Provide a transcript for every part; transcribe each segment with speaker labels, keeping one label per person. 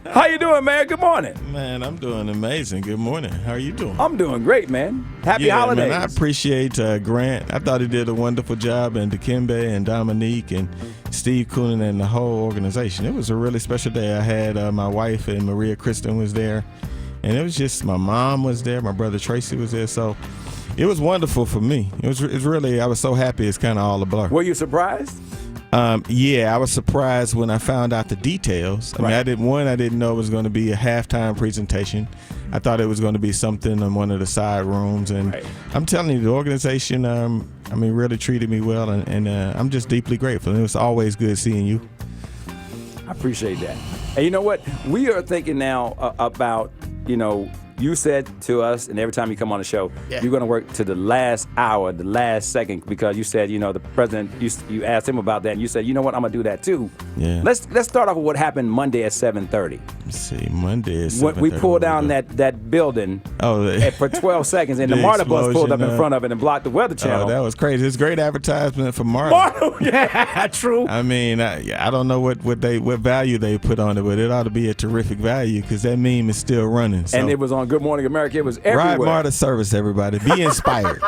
Speaker 1: How you doing, man? Good morning.
Speaker 2: Man, I'm doing amazing. Good morning. How are you doing?
Speaker 1: I'm doing great, man. Happy holidays.
Speaker 2: Man, I appreciate Grant. I thought he did a wonderful job, and Dikembe and Dominique and Steve Coonan and the whole organization. It was a really special day. I had my wife and Maria Kristen was there, and it was just my mom was there. My brother Tracy was there, so it was wonderful for me. It was really, I was so happy. It's kind of all a blur.
Speaker 1: Were you surprised?
Speaker 2: Yeah, I was surprised when I found out the details. I mean, I didn't know it was going to be a halftime presentation. I thought it was going to be something in one of the side rooms, and I'm telling you, the organization, really treated me well, and I'm just deeply grateful. And it was always good seeing you.
Speaker 1: I appreciate that. And you know what? We are thinking now about, you said to us, and every time you come on the show, you're going to work to the last hour, the last second, because you said, the president, you asked him about that, and you said, you know what, I'm going to do that too. Yeah. Let's start off with what happened Monday at 7:30.
Speaker 2: Let's see, Monday at 7:30.
Speaker 1: We pulled down that building for 12 seconds, and the MARTA bus pulled up in front of it and blocked the Weather Channel.
Speaker 2: Oh, that was crazy. It's great advertisement for MARTA.
Speaker 1: Yeah, true.
Speaker 2: I mean, I don't know what value they put on it, but it ought to be a terrific value because that meme is still running. So.
Speaker 1: And it was on Good Morning America. It was everywhere.
Speaker 2: Ride MARTA service, everybody. Be inspired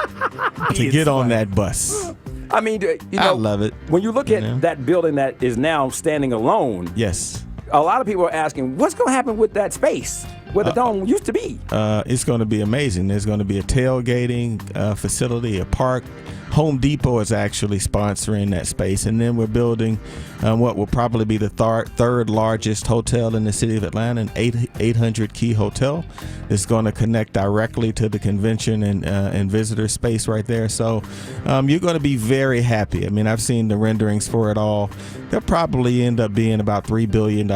Speaker 2: to get on that bus.
Speaker 1: I mean,
Speaker 2: I love it.
Speaker 1: When you look at that building that is now standing alone,
Speaker 2: yes,
Speaker 1: a lot of people are asking, what's going to happen with that space where the dome used to be?
Speaker 2: It's going to be amazing. There's going to be a tailgating facility, a park. Home Depot is actually sponsoring that space, and then we're building what will probably be the third largest hotel in the city of Atlanta, an 800-key hotel. It's going to connect directly to the convention and visitor space right there. So you're going to be very happy. I mean, I've seen the renderings for it all. There'll probably end up being about $3 billion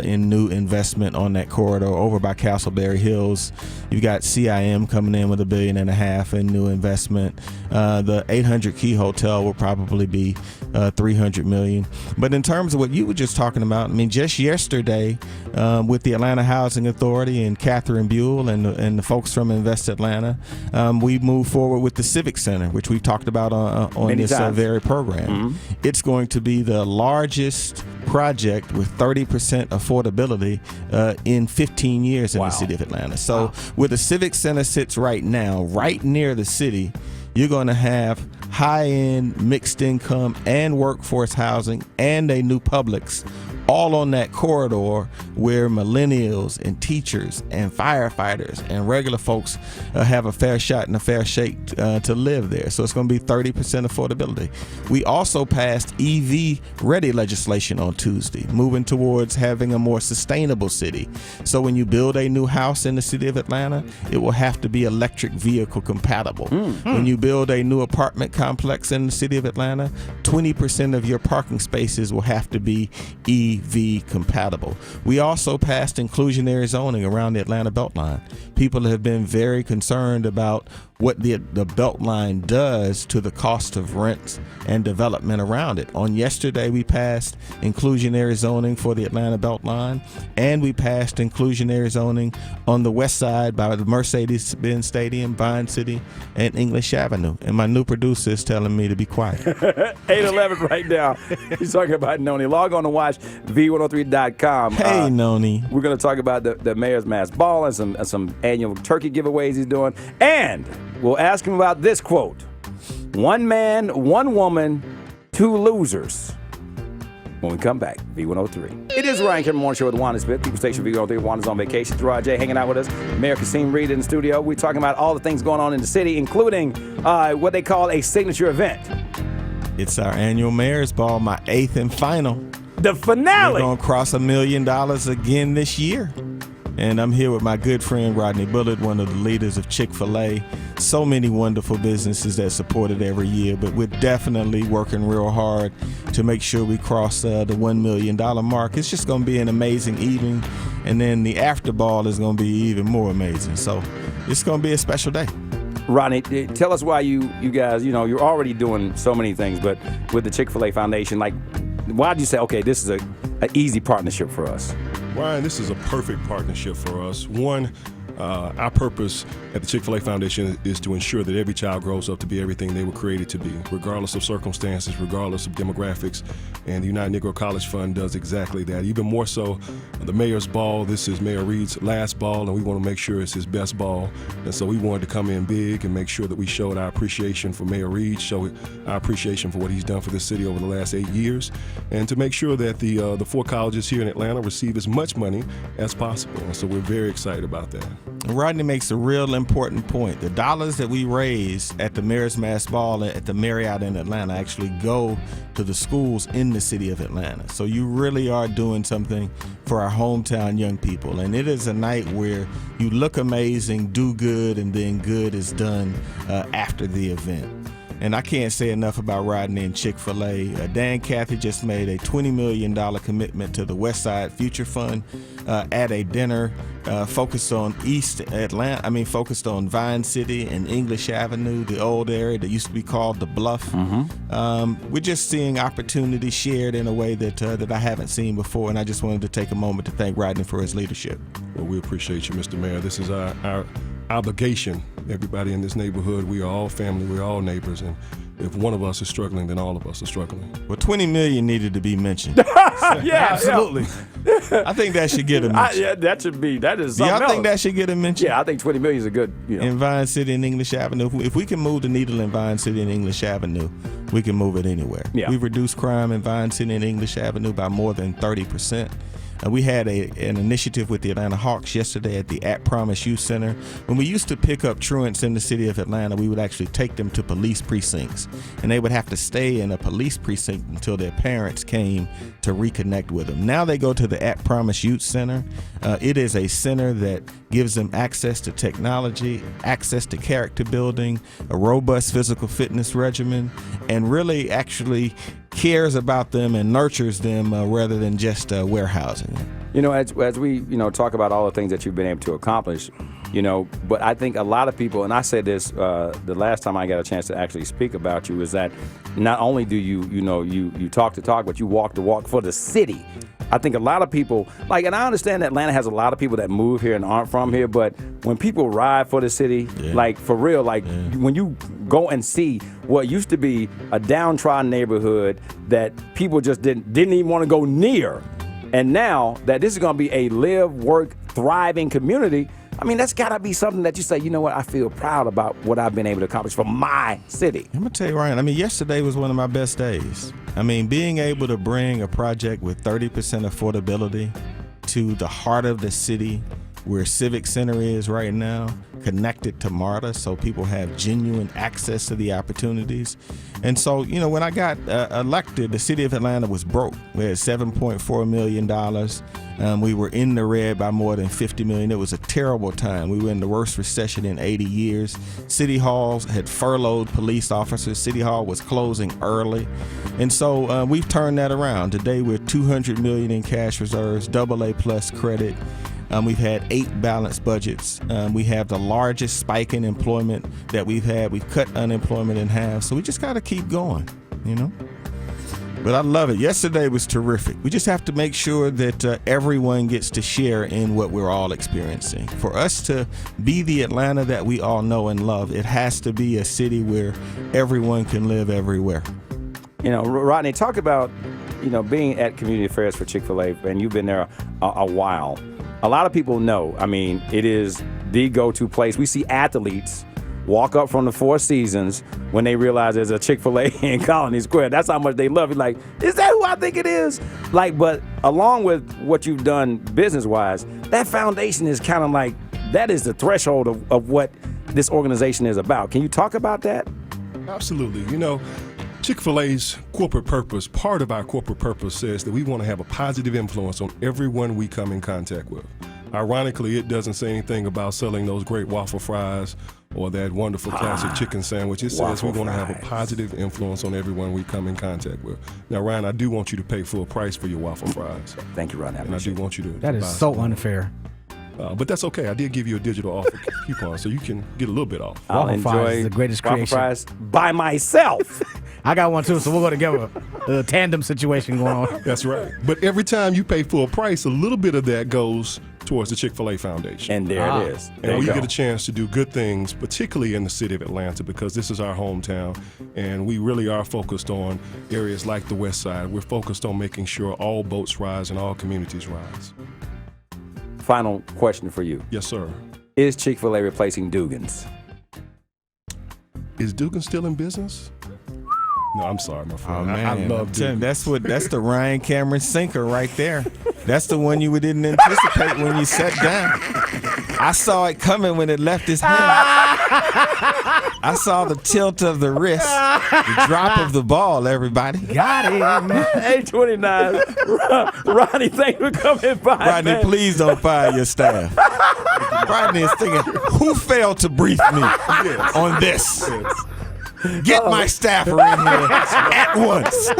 Speaker 2: in new investment on that corridor over by Castleberry Hills. You've got CIM coming in with $1.5 billion in new investment. The 800-key hotel will probably be $300 million. But in terms of what you were just talking about, I mean, just yesterday with the Atlanta Housing Authority and Catherine Buell and the folks from Invest Atlanta, we moved forward with the Civic Center, which we've talked about on this very program. Mm-hmm. It's going to be the largest project with 30% affordability in 15 years in the city of Atlanta. So where the Civic Center sits right now, right near the city, you're going to have high-end, mixed-income, and workforce housing, and a new Publix, all on that corridor where millennials and teachers and firefighters and regular folks have a fair shot and a fair shake to live there. So it's going to be 30% affordability. We also passed EV-ready legislation on Tuesday, moving towards having a more sustainable city. So when you build a new house in the city of Atlanta, it will have to be electric vehicle compatible. Mm-hmm. When you build a new apartment complex in the city of Atlanta, 20% of your parking spaces will have to be EV compatible. We also passed inclusionary zoning around the Atlanta Beltline. People have been very concerned about what the Beltline does to the cost of rents and development around it. On yesterday, we passed inclusionary zoning for the Atlanta Beltline, and we passed inclusionary zoning on the west side by the Mercedes-Benz Stadium, Vine City, and English Avenue. And my new producer is telling me to be quiet.
Speaker 1: 8:11 right now. He's talking about Noni. Log on to watch V103.com.
Speaker 2: Hey, Noni.
Speaker 1: We're going to talk about the mayor's mass ball and some annual turkey giveaways he's doing. And we'll ask him about this quote: one man, one woman, two losers. When we come back, V103. It is Ryan Cameron Morning Show with Wanda Smith. People Station V103. Wanda's on vacation. It's Rod J hanging out with us. Mayor Kasim Reed in the studio. We're talking about all the things going on in the city, including what they call a signature event.
Speaker 2: It's our annual Mayor's Ball, my 8th and final.
Speaker 1: The finale.
Speaker 2: We're going to cross $1 million again this year. And I'm here with my good friend Rodney Bullard, one of the leaders of Chick-fil-A. So many wonderful businesses that support it every year, but we're definitely working real hard to make sure we cross the $1 million mark. It's just going to be an amazing evening, and then the after ball is going to be even more amazing. So it's going to be a special day.
Speaker 1: Rodney, tell us why you guys, you're already doing so many things, but with the Chick-fil-A Foundation, why did you say, okay, this is an easy partnership for us?
Speaker 3: Ryan, this is a perfect partnership for us. One, Our purpose at the Chick-fil-A Foundation is to ensure that every child grows up to be everything they were created to be, regardless of circumstances, regardless of demographics. And the United Negro College Fund does exactly that. Even more so, the mayor's ball, this is Mayor Reed's last ball, and we want to make sure it's his best ball. And so we wanted to come in big and make sure that we showed our appreciation for Mayor Reed, show our appreciation for what he's done for this city over the last 8 years, and to make sure that the 4 colleges here in Atlanta receive as much money as possible. And so we're very excited about that.
Speaker 2: Rodney makes a real important point. The dollars that we raise at the Mayor's Mass Ball at the Marriott in Atlanta actually go to the schools in the city of Atlanta. So you really are doing something for our hometown young people. And it is a night where you look amazing, do good, and then good is done after the event. And I can't say enough about Rodney and Chick-fil-A. Dan Cathy just made a $20 million commitment to the West Side Future Fund at a dinner focused on focused on Vine City and English Avenue, the old area that used to be called the Bluff. We're just seeing opportunity shared in a way that I haven't seen before, and I just wanted to take a moment to thank Rodney for his leadership.
Speaker 3: Well, we appreciate you, Mr. Mayor. This is our obligation. Everybody in this neighborhood, we are all family, we're all neighbors, and if one of us is struggling, then all of us are struggling.
Speaker 2: Well, $20 million needed to be mentioned.
Speaker 1: Yeah,
Speaker 4: Absolutely.
Speaker 2: I think that should get a mention.
Speaker 1: that is something
Speaker 2: Y'all think
Speaker 1: else.
Speaker 2: that should get a mention?
Speaker 1: Yeah, I think $20 million is a good,
Speaker 2: In Vine City and English Avenue, if we can move the needle in Vine City and English Avenue, we can move it anywhere.
Speaker 1: Yeah.
Speaker 2: We've reduced crime in Vine City and English Avenue by more than 30%. We had an initiative with the Atlanta Hawks yesterday at the At Promise Youth Center. When we used to pick up truants in the city of Atlanta, we would actually take them to police precincts, and they would have to stay in a police precinct until their parents came to reconnect with them. Now they go to the At Promise Youth Center. It is a center that gives them access to technology, access to character building, a robust physical fitness regimen, and really actually cares about them and nurtures them rather than just warehousing them.
Speaker 1: As we talk about all the things that you've been able to accomplish, but I think a lot of people, and I said this the last time I got a chance to actually speak about you, is that not only do you talk the talk, but you walk the walk for the city. I think a lot of people, and I understand that Atlanta has a lot of people that move here and aren't from here, but when people ride for the city, for real, when you go and see what used to be a downtrodden neighborhood that people just didn't even want to go near, and now that this is going to be a live, work, thriving community, I mean, that's got to be something that you say, you know what, I feel proud about what I've been able to accomplish for my city.
Speaker 2: I'm going to tell you, Ryan, yesterday was one of my best days. Being able to bring a project with 30% affordability to the heart of the city where Civic Center is right now, connected to MARTA, so people have genuine access to the opportunities. And so, when I got elected, the city of Atlanta was broke. We had $7.4 million. We were in the red by more than $50 million. It was a terrible time. We were in the worst recession in 80 years. City halls had furloughed police officers. City Hall was closing early. And so we've turned that around. Today we're $200 million in cash reserves, AA+ credit. We've had 8 balanced budgets. We have the largest spike in employment that we've had. We've cut unemployment in half. So we just got to keep going, But I love it. Yesterday was terrific. We just have to make sure that everyone gets to share in what we're all experiencing. For us to be the Atlanta that we all know and love, it has to be a city where everyone can live everywhere.
Speaker 1: Rodney, talk about, being at community affairs for Chick-fil-A, and you've been there a while. A lot of people know, it is the go-to place. We see athletes walk up from the Four Seasons when they realize there's a Chick-fil-A in Colony Square. That's how much they love it. Is that who I think it is? But along with what you've done business-wise, that foundation is kind of that is the threshold of what this organization is about. Can you talk about that?
Speaker 3: Absolutely. Chick-fil-A's corporate purpose, part of our corporate purpose says that we want to have a positive influence on everyone we come in contact with. Ironically, it doesn't say anything about selling those great waffle fries or that wonderful classic chicken sandwich. It says we want to have a positive influence on everyone we come in contact with. Now, Ryan, I do want you to pay full price for your waffle fries.
Speaker 1: Thank you, Ryan.
Speaker 3: And I do want you to.
Speaker 4: That is so unfair.
Speaker 3: But that's okay. I did give you a digital offer coupon, so you can get a little bit off.
Speaker 1: I'll
Speaker 4: Waffle fries
Speaker 1: enjoy
Speaker 4: is the greatest
Speaker 1: waffle
Speaker 4: creation.
Speaker 1: fries by myself.
Speaker 4: I got one too, so we'll go together. A tandem situation going on.
Speaker 3: That's right. But every time you pay full price, a little bit of that goes towards the Chick-fil-A Foundation.
Speaker 1: And there it is. There
Speaker 3: And we
Speaker 1: you
Speaker 3: get
Speaker 1: go.
Speaker 3: a chance to do good things, particularly in the city of Atlanta, because this is our hometown, and we really are focused on areas like the West Side. We're focused on making sure all boats rise and all communities rise.
Speaker 1: Final question for you.
Speaker 3: Yes, sir.
Speaker 1: Is Chick-fil-A replacing Dugan's?
Speaker 3: Is Dugan still in business? No, I'm sorry, my
Speaker 2: Oh
Speaker 3: friend.
Speaker 2: man,
Speaker 3: I love Dugan.
Speaker 2: that's the Ryan Cameron sinker right there. That's the one you didn't anticipate when you sat down. I saw it coming when it left his hand. I saw the tilt of the wrist, the drop of the ball. Everybody,
Speaker 4: Got him.
Speaker 1: 829. Rodney, thanks for coming by.
Speaker 2: Rodney,
Speaker 1: man.
Speaker 2: please don't fire your staff. Rodney is thinking, who failed to brief me on this? Get my staffer in here at once.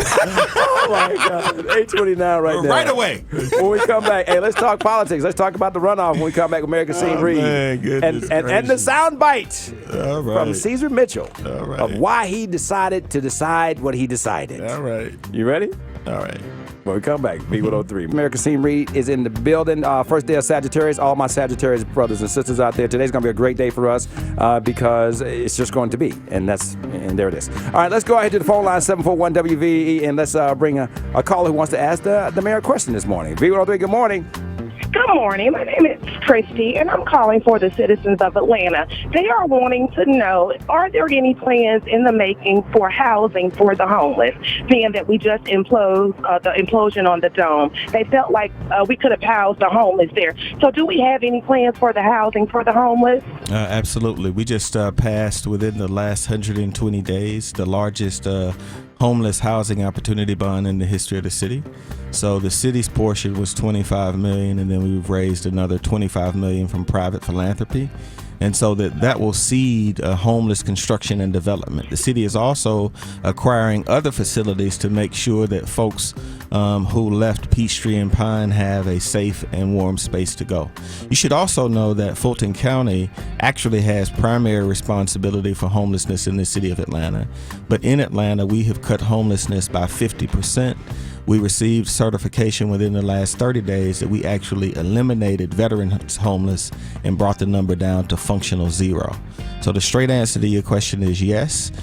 Speaker 1: Oh my God. 829 right now.
Speaker 2: Right away.
Speaker 1: When we come back, hey, let's talk politics. Let's talk about the runoff when we come back with American Scene Reed.
Speaker 2: man, goodness
Speaker 1: And the sound bite
Speaker 2: All right.
Speaker 1: from Caesar Mitchell
Speaker 2: All right.
Speaker 1: of why he decided to decide what he decided.
Speaker 2: All right.
Speaker 1: You ready?
Speaker 2: All right.
Speaker 1: When we come back, V-103. American Scene Reed is in the building. First day of Sagittarius. All my Sagittarius brothers and sisters out there. Today's going to be a great day for us because it's just going to be. And there it is. All right, let's go ahead to the phone line, 741-WVE, and let's bring a caller who wants to ask the mayor a question this morning. V-103, good morning.
Speaker 5: Good morning. My name is Christy, and I'm calling for the citizens of Atlanta. They are wanting to know, are there any plans in the making for housing for the homeless, being that we just imploded the implosion on the dome? They felt like we could have housed the homeless there. So do we have any plans for the housing for the homeless?
Speaker 2: Absolutely. We just passed within the last 120 days the largest homeless housing opportunity bond in the history of the city. So the city's portion was $25 million, and then we've raised another $25 million from private philanthropy. And so that will seed homeless construction and development. The city is also acquiring other facilities to make sure that folks who left Peachtree and Pine have a safe and warm space to go. You should also know that Fulton County actually has primary responsibility for homelessness in the city of Atlanta. But in Atlanta, we have cut homelessness by 50%. We received certification within the last 30 days that we actually eliminated veterans homeless and brought the number down to functional zero. So the straight answer to your question is yes.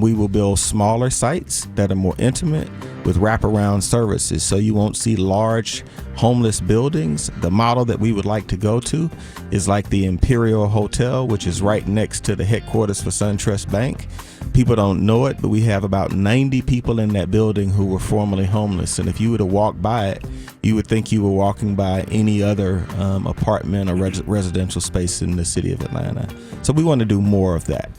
Speaker 2: We will build smaller sites that are more intimate with wraparound services, so you won't see large homeless buildings. The model that we would like to go to is like the Imperial Hotel, which is right next to the headquarters for SunTrust Bank. People don't know it, but we have about 90 people in that building who were formerly homeless. And if you were to walk by it, you would think you were walking by any other apartment or residential space in the city of Atlanta. So we want to do more of that.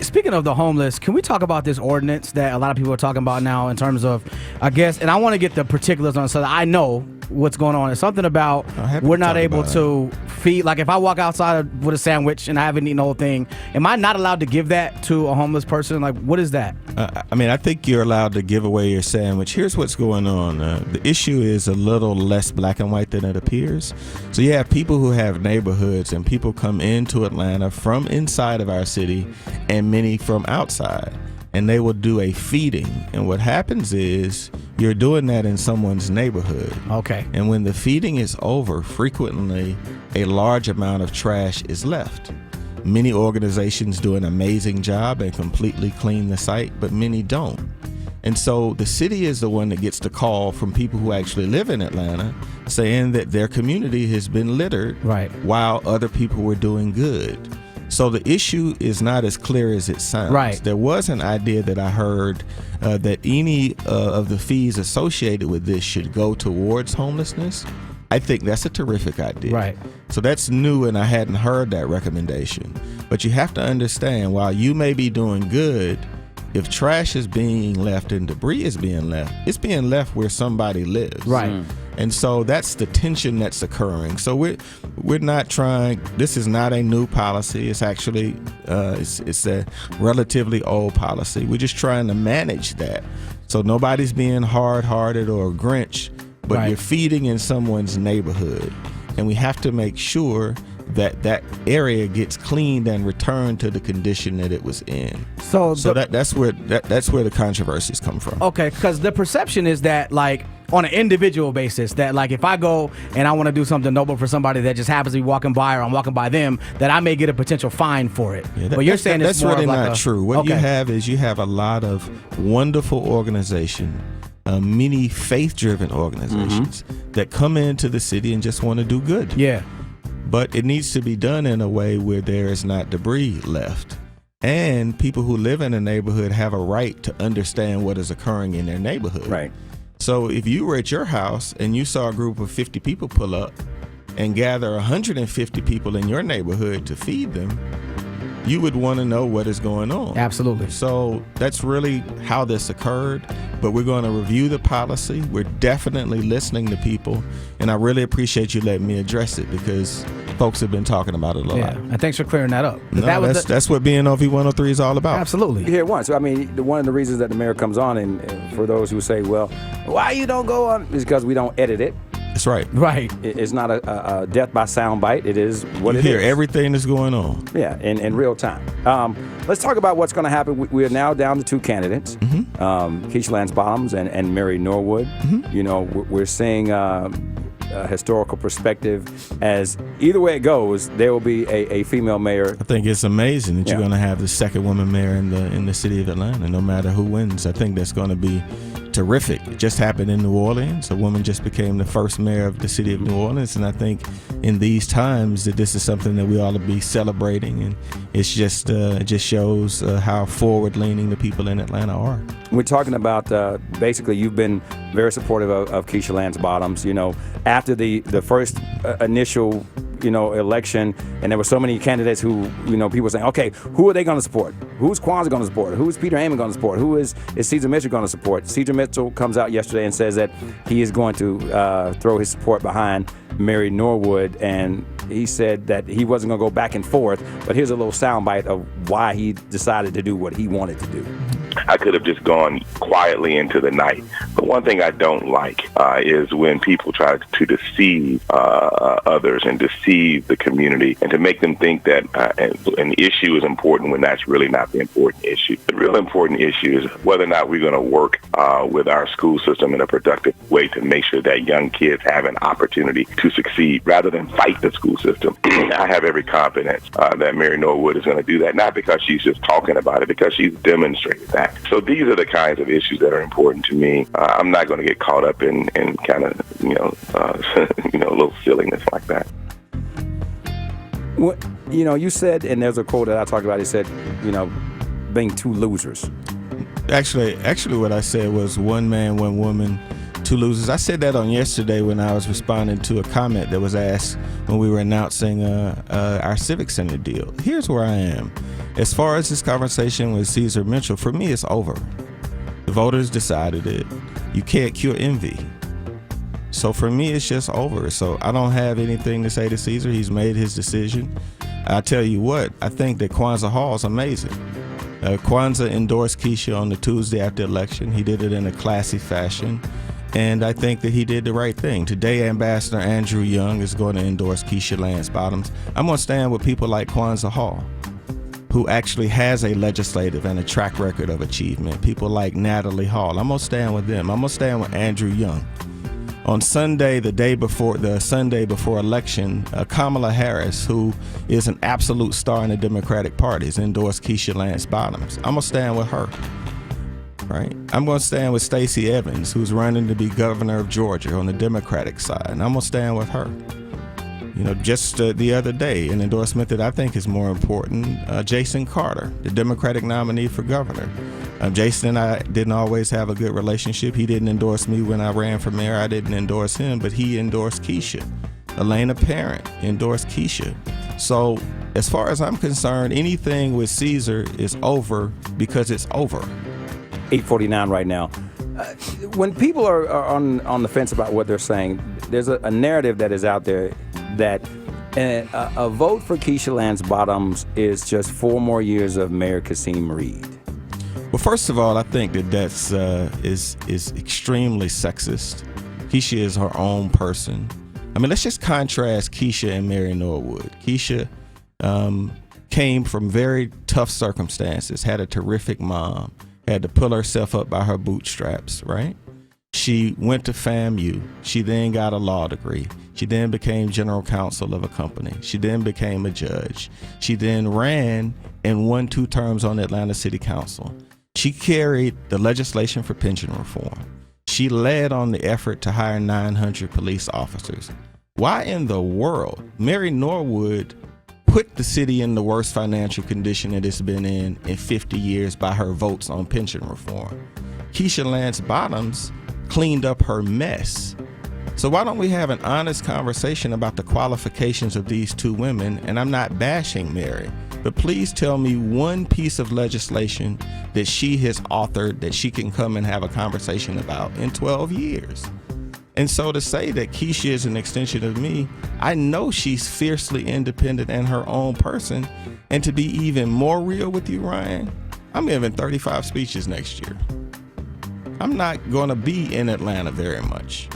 Speaker 4: Speaking of the homeless, can we talk about this ordinance that a lot of people are talking about now in terms of, I guess, and I want to get the particulars on so that I know what's going on. It's something about we're not able to feed. Like if I walk outside with a sandwich and I haven't eaten the whole thing, am I not allowed to give that to a homeless person? Like, what is that?
Speaker 2: I mean, I think you're allowed to give away your sandwich. Here's what's going on. The issue is a little less black and white than it appears. So you have people who have neighborhoods, and people come into Atlanta from inside of our city and many from outside, and they will do a feeding. And what happens is you're doing that in someone's neighborhood.
Speaker 4: Okay.
Speaker 2: And when the feeding is over, frequently a large amount of trash is left. Many organizations do an amazing job and completely clean the site, but many don't. And so the city is the one that gets the call from people who actually live in Atlanta saying that their community has been littered while other people were doing good. So the issue is not as clear as it sounds.
Speaker 4: Right.
Speaker 2: There was an idea that I heard that any of the fees associated with this should go towards homelessness. I think that's a terrific idea.
Speaker 4: Right.
Speaker 2: So that's new, and I hadn't heard that recommendation. But you have to understand, while you may be doing good, if trash is being left and debris is being left, it's being left where somebody lives.
Speaker 4: Right.
Speaker 2: And so that's the tension that's occurring. So we're not trying. This is not a new policy. It's actually it's a relatively old policy. We're just trying to manage that, so nobody's being hard-hearted or a Grinch, but you're feeding in someone's neighborhood, and we have to make sure that that area gets cleaned and returned to the condition that it was in. So that's where the controversies come from.
Speaker 4: Okay, because the perception is that, like, on an individual basis. That like if I go and I want to do something noble for somebody that just happens to be walking by or I'm walking by them, that I may get a potential fine for it.
Speaker 2: Yeah,
Speaker 4: but you're saying
Speaker 2: that's
Speaker 4: more
Speaker 2: really
Speaker 4: of like
Speaker 2: not true. What you have is you have a lot of wonderful organization, many faith-driven organizations that come into the city and just want to do good.
Speaker 4: Yeah.
Speaker 2: But it needs to be done in a way where there is not debris left. And people who live in a neighborhood have a right to understand what is occurring in their neighborhood.
Speaker 1: Right.
Speaker 2: So if you were at your house and you saw a group of 50 people pull up and gather 150 people in your neighborhood to feed them, you would want to know what is going on.
Speaker 4: Absolutely.
Speaker 2: So that's really how this occurred. But we're going to review the policy. We're definitely listening to people. And I really appreciate you letting me address it because folks have been talking about it a lot.
Speaker 4: And thanks for clearing that up.
Speaker 2: No, that's what being on V-103 is all about.
Speaker 4: Absolutely.
Speaker 1: You hear it once. So, I mean, one of the reasons that the mayor comes on, and for those who say, well, why you don't go on, is because we don't edit it.
Speaker 2: That's right.
Speaker 4: Right.
Speaker 1: It's not a death by soundbite. It is what
Speaker 2: you
Speaker 1: it is.
Speaker 2: hear everything that's going on.
Speaker 1: Yeah, in real time. Let's talk about what's going to happen. We are now down to two candidates, Keisha Lance Bottoms and Mary Norwood. You know, we're seeing a historical perspective as either way it goes, there will be a female mayor.
Speaker 2: I think it's amazing that you're going to have the second woman mayor in the city of Atlanta, no matter who wins. I think that's going to be terrific. It just happened in New Orleans. A woman just became the first mayor of the city of New Orleans, and I think in these times that this is something that we ought to be celebrating, and it's just it just shows how forward-leaning the people in Atlanta are.
Speaker 1: We're talking about basically you've been very supportive of Keisha Lance Bottoms. You know, after the first initial election, and there were so many candidates who, people were saying, okay, who are they going to support? Who's Kwanzaa going to support? Who is Peter Heyman going to support? Who is Cesar Mitchell going to support? Cesar Mitchell comes out yesterday and says that he is going to throw his support behind Mary Norwood, and he said that he wasn't going to go back and forth, but here's a little soundbite of why he decided to do what he wanted to do.
Speaker 6: I could have just gone quietly into the night. But one thing I don't like is when people try to deceive others and deceive the community and to make them think that an issue is important when that's really not the important issue. The real important issue is whether or not we're going to work with our school system in a productive way to make sure that young kids have an opportunity to succeed rather than fight the school system. I have every confidence that Mary Norwood is going to do that, not because she's just talking about it, because she's demonstrated that. So these are the kinds of issues that are important to me. I'm not going to get caught up in kind of, a little silliness like that.
Speaker 1: Well, you said, and there's a quote that I talked about, he said, being two losers.
Speaker 2: Actually, what I said was one man, one woman, two losers. I said that on yesterday when I was responding to a comment that was asked when we were announcing our Civic Center deal. Here's where I am. As far as this conversation with Cesar Mitchell, for me, it's over. The voters decided it. You can't cure envy. So for me, it's just over. So I don't have anything to say to Cesar. He's made his decision. I tell you what, I think that Kwanzaa Hall is amazing. Kwanzaa endorsed Keisha on the Tuesday after election. He did it in a classy fashion. And I think that he did the right thing. Today, Ambassador Andrew Young is going to endorse Keisha Lance Bottoms. I'm going to stand with people like Kwanzaa Hall, who actually has a legislative and a track record of achievement. People like Natalie Hall. I'm going to stand with them. I'm going to stand with Andrew Young. On Sunday, the Sunday before election, Kamala Harris, who is an absolute star in the Democratic Party, has endorsed Keisha Lance Bottoms. I'm going to stand with her. Right. I'm going to stand with Stacey Evans, who's running to be governor of Georgia on the Democratic side, and I'm going to stand with her. Just the other day, an endorsement that I think is more important, Jason Carter, the Democratic nominee for governor. Jason and I didn't always have a good relationship. He didn't endorse me when I ran for mayor. I didn't endorse him, but he endorsed Keisha. Elena Parent endorsed Keisha. So as far as I'm concerned, anything with Cesar is over because it's over.
Speaker 1: 8:49 right now. When people are on the fence about what they're saying, there's a narrative that is out there that a vote for Keisha Lance Bottoms is just 4 more years of Mayor Kasim Reed.
Speaker 2: Well, first of all, I think that's is extremely sexist. Keisha is her own person. I mean, let's just contrast Keisha and Mary Norwood. Keisha came from very tough circumstances, had a terrific mom, had to pull herself up by her bootstraps, right? She went to FAMU. She then got a law degree. She then became general counsel of a company. She then became a judge. She then ran and won 2 terms on the Atlanta City Council. She carried the legislation for pension reform. She led on the effort to hire 900 police officers. Why in the world Mary Norwood put the city in the worst financial condition it has been in 50 years by her votes on pension reform? Keisha Lance Bottoms cleaned up her mess. So why don't we have an honest conversation about the qualifications of these 2 women? And I'm not bashing Mary, but please tell me one piece of legislation that she has authored that she can come and have a conversation about in 12 years. And so to say that Keisha is an extension of me, I know she's fiercely independent and her own person. And to be even more real with you, Ryan, I'm giving 35 speeches next year. I'm not going to be in Atlanta very much.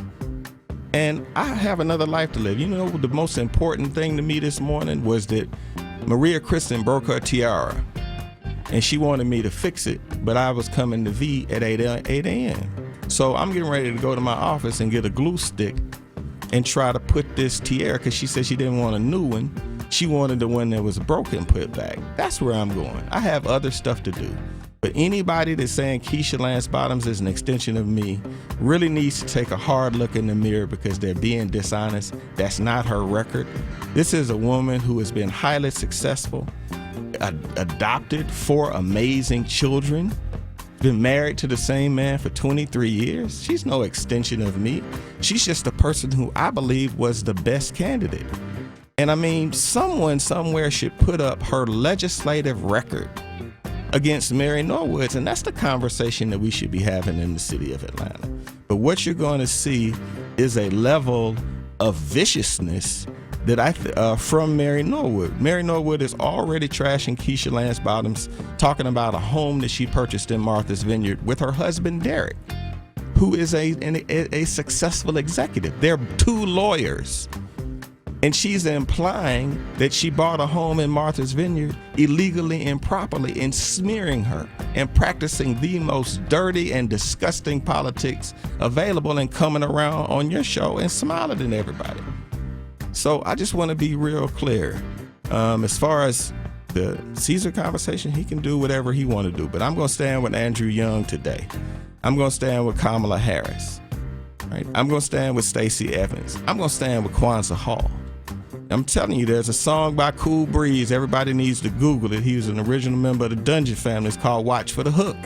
Speaker 2: And I have another life to live. You know, the most important thing to me this morning was that Maria Kristen broke her tiara and she wanted me to fix it, but I was coming to V at 8 a.m. So I'm getting ready to go to my office and get a glue stick and try to put this tiara, because she said she didn't want a new one. She wanted the one that was broken put back. That's where I'm going. I have other stuff to do. But anybody that's saying Keisha Lance Bottoms is an extension of me really needs to take a hard look in the mirror, because they're being dishonest. That's not her record. This is a woman who has been highly successful, adopted 4 amazing children, been married to the same man for 23 years. She's no extension of me. She's just the person who I believe was the best candidate. And I mean, someone somewhere should put up her legislative record against Mary Norwood's, and that's the conversation that we should be having in the city of Atlanta. But what you're going to see is a level of viciousness that from Mary Norwood. Mary Norwood is already trashing Keisha Lance Bottoms, talking about a home that she purchased in Martha's Vineyard with her husband Derek, who is a successful executive. They're 2 lawyers. And she's implying that she bought a home in Martha's Vineyard illegally, improperly, and smearing her and practicing the most dirty and disgusting politics available, and coming around on your show and smiling at everybody. So I just want to be real clear. As far as the Caesar conversation, he can do whatever he want to do. But I'm going to stand with Andrew Young today. I'm going to stand with Kamala Harris. Right? I'm going to stand with Stacey Evans. I'm going to stand with Kwanzaa Hall. I'm telling you, there's a song by Cool Breeze. Everybody needs to Google it. He was an original member of the Dungeon family. It's called Watch for the Hook.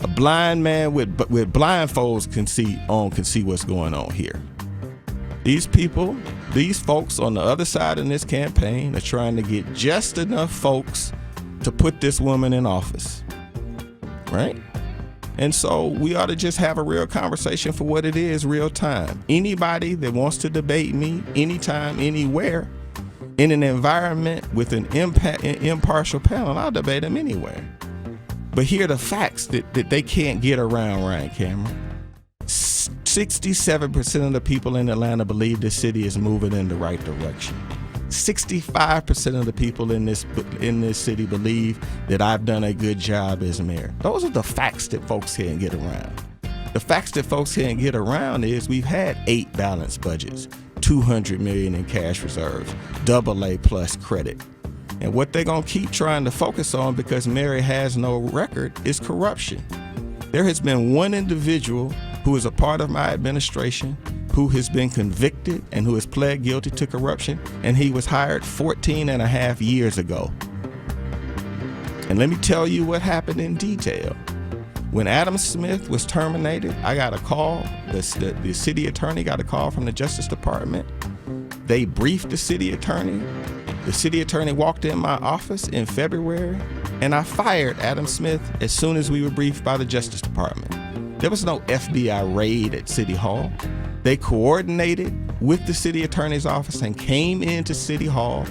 Speaker 2: A blind man with blindfolds can see what's going on here. These people, these folks on the other side in this campaign are trying to get just enough folks to put this woman in office, right? And so we ought to just have a real conversation for what it is, real time. Anybody that wants to debate me anytime, anywhere, in an environment with an impartial panel, I'll debate them anywhere. But here are the facts that they can't get around, Ryan Cameron. 67% of the people in Atlanta believe the city is moving in the right direction. 65% of the people in this city believe that I've done a good job as mayor. Those are the facts that folks can't get around. The facts that folks can't get around is we've had 8 balanced budgets, $200 million in cash reserves, AA plus credit. And what they're going to keep trying to focus on, because Mary has no record, is corruption. There has been one individual who is a part of my administration who has been convicted and who has pled guilty to corruption, and he was hired 14 and a half years ago. And let me tell you what happened in detail. When Adam Smith was terminated, I got a call, the city attorney got a call from the Justice Department. They briefed the city attorney. The city attorney walked in my office in February, and I fired Adam Smith as soon as we were briefed by the Justice Department. There was no FBI raid at City Hall. They coordinated with the city attorney's office and came into City Hall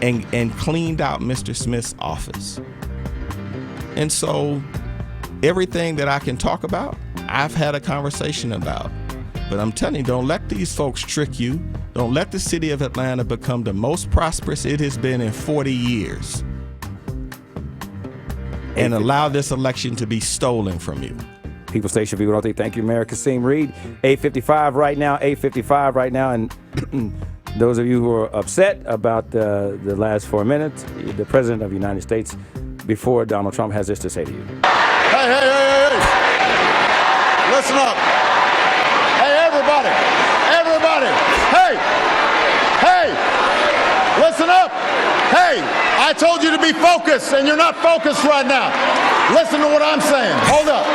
Speaker 2: and cleaned out Mr. Smith's office. And so everything that I can talk about, I've had a conversation about. But I'm telling you, don't let these folks trick you. Don't let the city of Atlanta become the most prosperous it has been in 40 years and allow this election to be stolen from you.
Speaker 1: People Station V-103. Thank you, Mayor Kasim Reed. 8:55 right now. 8:55 right now. And those of you who are upset about the last 4 minutes, the President of the United States, before Donald Trump, has this to say to you.
Speaker 7: Hey. Listen up. Hey, everybody. Hey. Listen up. Hey, I told you to be focused, and you're not focused right now. Listen to what I'm saying. Hold up.